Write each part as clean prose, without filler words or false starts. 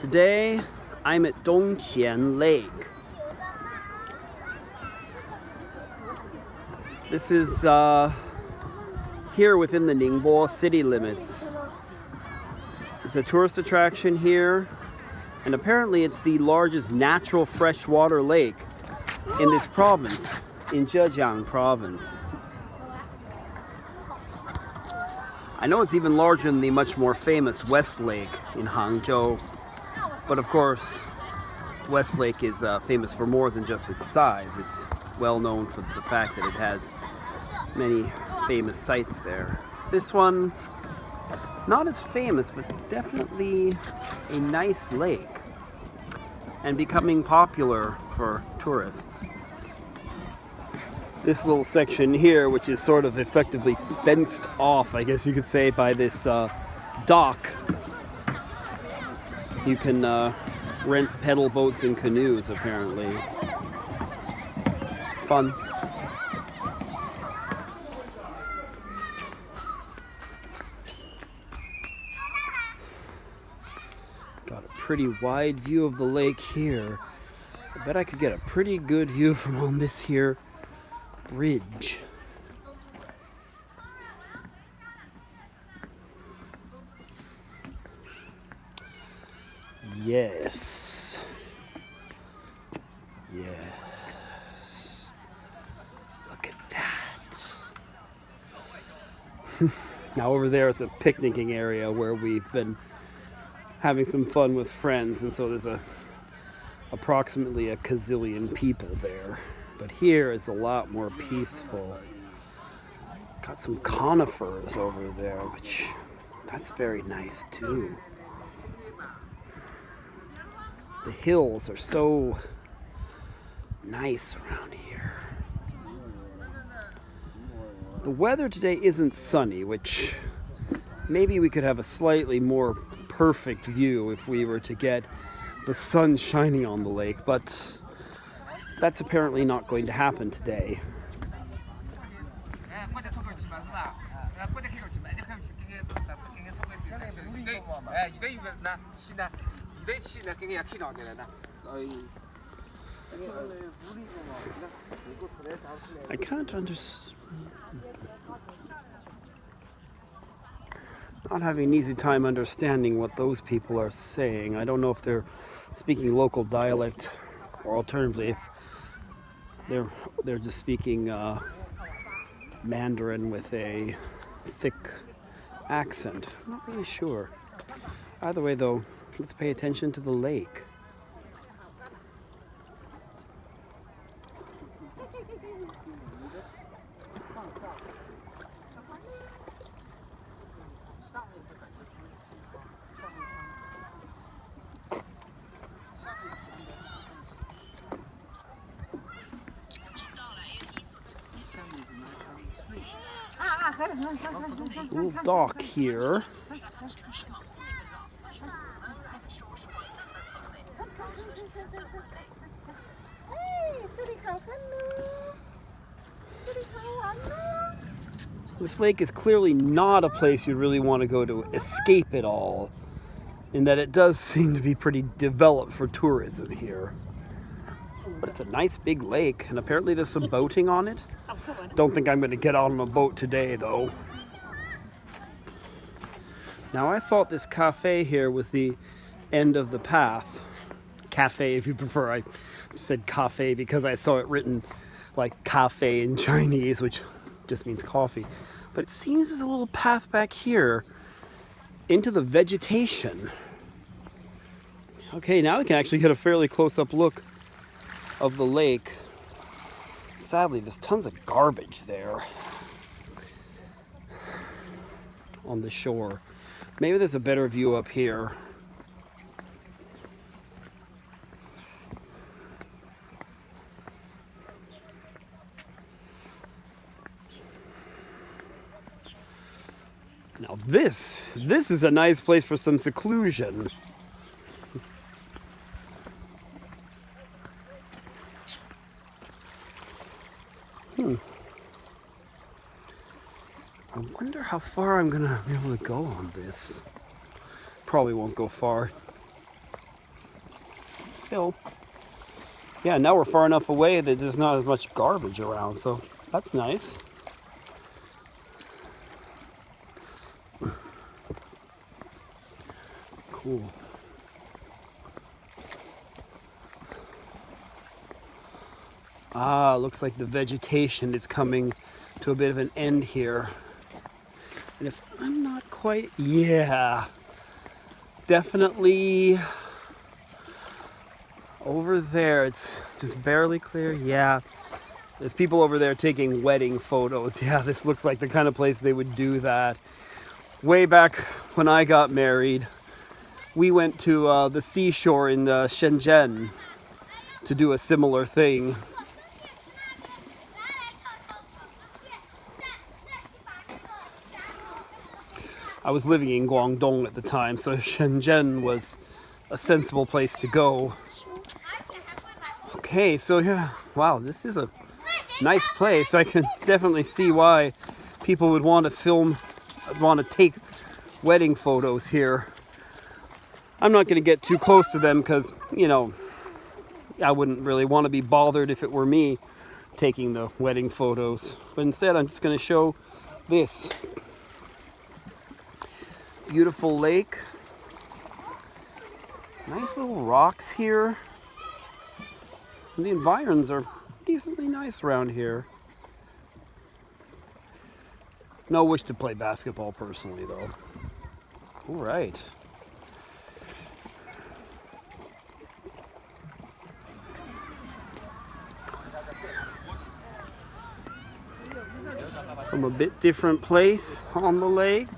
Today, I'm at Dongqian Lake. This is here within the Ningbo city limits. It's a tourist attraction here, and apparently it's the largest natural freshwater lake in this province, in Zhejiang province. I know it's even larger than the much more famous West Lake in Hangzhou, but of course, West Lake is famous for more than just its size. It's well known for the fact that it has many famous sites there. This one, not as famous, but definitely a nice lake and becoming popular for tourists. This little section here, which is sort of effectively fenced off, I guess you could say, by this dock. You can rent pedal boats and canoes, apparently. Fun. Got a pretty wide view of the lake here. I bet I could get a pretty good view from on this here bridge. Yes. Yes. Look at that. Now over there is a picnicking area where we've been having some fun with friends, and so there's approximately a gazillion people there. But here is a lot more peaceful. Got some conifers over there, which that's very nice too. The hills are so nice around here. The weather today isn't sunny, which maybe we could have a slightly more perfect view if we were to get the sun shining on the lake, but that's apparently not going to happen today. I can't understand. Not having an easy time understanding what those people are saying. I don't know if they're speaking local dialect, or alternatively, if they're just speaking Mandarin with a thick accent. I'm not really sure. Either way, though, let's pay attention to the lake. Little dock here. This lake is clearly not a place you'd really want to go to escape it all, in that it does seem to be pretty developed for tourism here. But it's a nice big lake, and apparently there's some boating on it. Don't think I'm going to get on a boat today, though. Now, I thought this cafe here was the end of the path. Cafe, if you prefer. I said cafe because I saw it written like cafe in Chinese, which just means coffee. But it seems there's a little path back here into the vegetation. Okay, now we can actually get a fairly close-up look of the lake. Sadly, there's tons of garbage there on the shore. Maybe there's a better view up here. Now this is a nice place for some seclusion. I wonder how far I'm gonna be able to go on this. Probably won't go far. still. Yeah, now we're far enough away that there's not as much garbage around, so that's nice. Cool. Ah, looks like the vegetation is coming to a bit of an end here. And if I'm not quite, yeah, definitely over there. It's just barely clear. Yeah, there's people over there taking wedding photos. Yeah, this looks like the kind of place they would do that. Way back when I got married, we went to the seashore in Zhejiang to do a similar thing. I was living in Guangdong at the time, so Shenzhen was a sensible place to go. Okay, so yeah, wow, this is a nice place. I can definitely see why people would want to take wedding photos here. I'm not going to get too close to them because, you know, I wouldn't really want to be bothered if it were me taking the wedding photos. But instead, I'm just going to show this beautiful lake. Nice little rocks here. And the environs are decently nice around here. No wish to play basketball personally, though. All right. From a bit different place on the lake.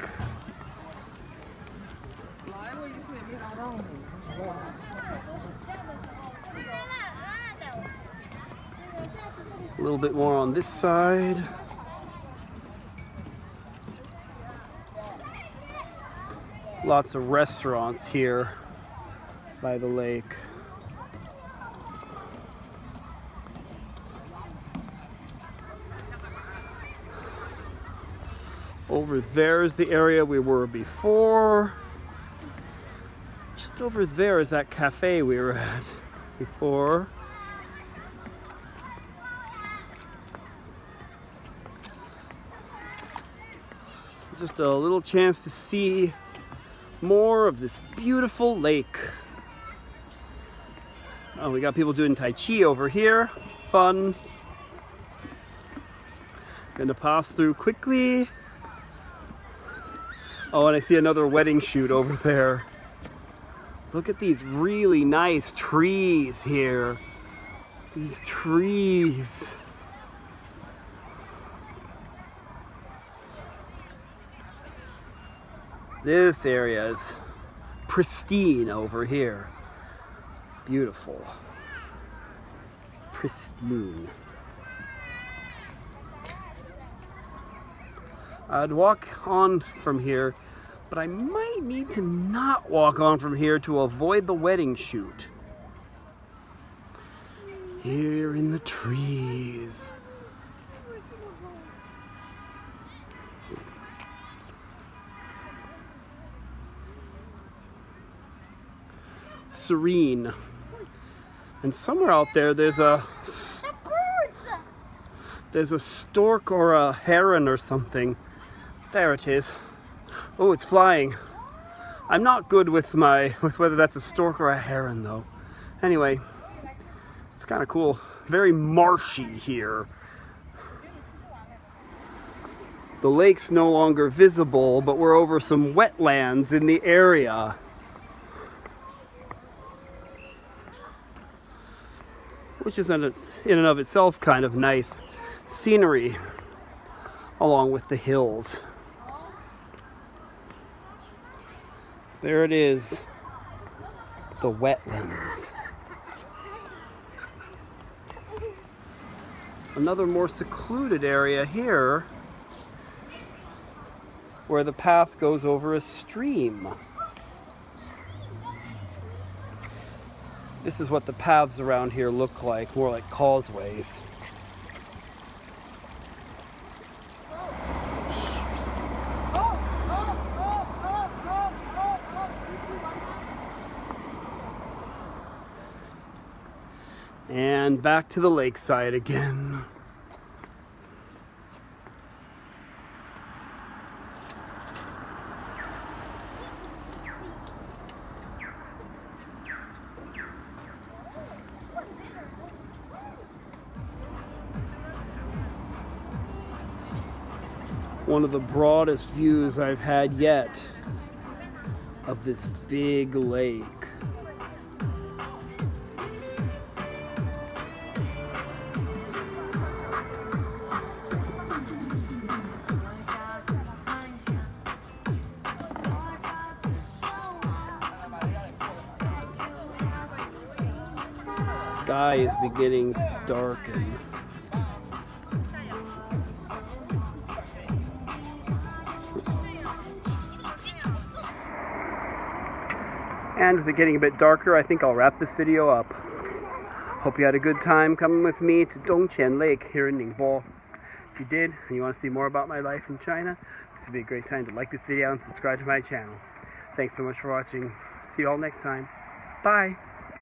A little bit more on this side. Lots of restaurants here by the lake. Over there is the area we were before. Just over there is that cafe we were at before. Just a little chance to see more of this beautiful lake. Oh, we got people doing Tai Chi over here. Fun. Gonna pass through quickly. Oh, and I see another wedding shoot over there. Look at these really nice trees here. These trees. This area is pristine over here. Beautiful. Pristine. I'd walk on from here, but I might need to not walk on from here to avoid the wedding shoot. Here in the trees. Serene. And somewhere out there there's a stork or a heron or something. There it is. Oh, it's flying. I'm not good with whether that's a stork or a heron though. Anyway, it's kind of cool. Very marshy here. The lake's no longer visible, but we're over some wetlands in the area. Which is in and of itself kind of nice scenery along with the hills. There it is, the wetlands. Another more secluded area here where the path goes over a stream. This is what the paths around here look like, more like causeways. And back to the lakeside again. One of the broadest views I've had yet of this big lake. The sky is beginning to darken. And with it getting a bit darker, I think I'll wrap this video up. Hope you had a good time coming with me to Dongqian Lake here in Ningbo. If you did, and you want to see more about my life in China, this would be a great time to like this video and subscribe to my channel. Thanks so much for watching. See you all next time. Bye!